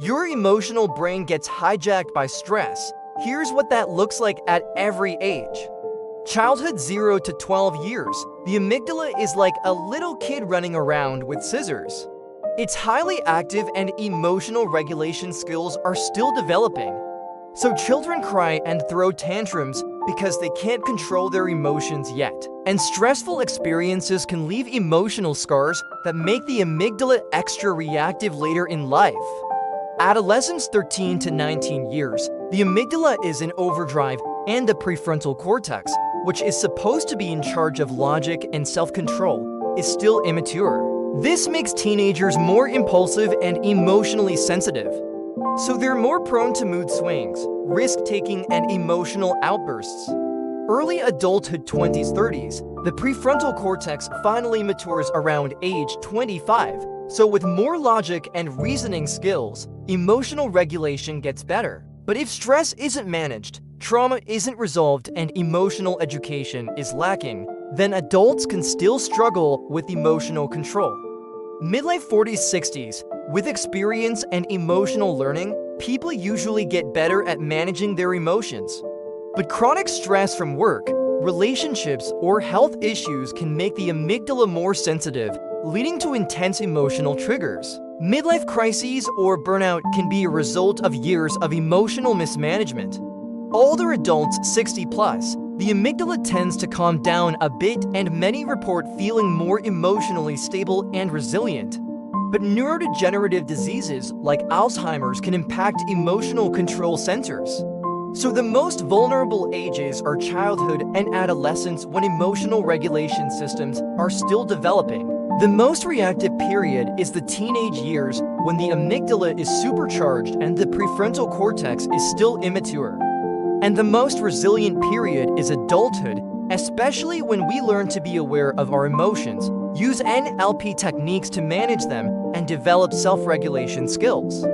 Your emotional brain gets hijacked by stress. Here's what that looks like at every age. Childhood 0 to 12 years. The amygdala is like a little kid running around with scissors. It's highly active and emotional regulation skills are still developing. So children cry and throw tantrums because they can't control their emotions yet. And stressful experiences can leave emotional scars that make the amygdala extra reactive later in life. Adolescence 13 to 19 years. The amygdala is in overdrive and the prefrontal cortex, which is supposed to be in charge of logic and self-control, is still immature. This makes teenagers more impulsive and emotionally sensitive. So they're more prone to mood swings, risk-taking, and emotional outbursts. Early adulthood 20s, 30s, the prefrontal cortex finally matures around age 25. So with more logic and reasoning skills, emotional regulation gets better. But if stress isn't managed, trauma isn't resolved, and emotional education is lacking, then adults can still struggle with emotional control. Midlife 40s, 60s, with experience and emotional learning, people usually get better at managing their emotions. But chronic stress from work, relationships, or health issues can make the amygdala more sensitive, leading to intense emotional triggers. Midlife crises or burnout can be a result of years of emotional mismanagement. Older adults 60 plus, the amygdala tends to calm down a bit and many report feeling more emotionally stable and resilient. But neurodegenerative diseases like Alzheimer's can impact emotional control centers. So the most vulnerable ages are childhood and adolescence when emotional regulation systems are still developing. The most reactive period is the teenage years when the amygdala is supercharged and the prefrontal cortex is still immature. And the most resilient period is adulthood, especially when we learn to be aware of our emotions, use NLP techniques to manage them, and develop self-regulation skills.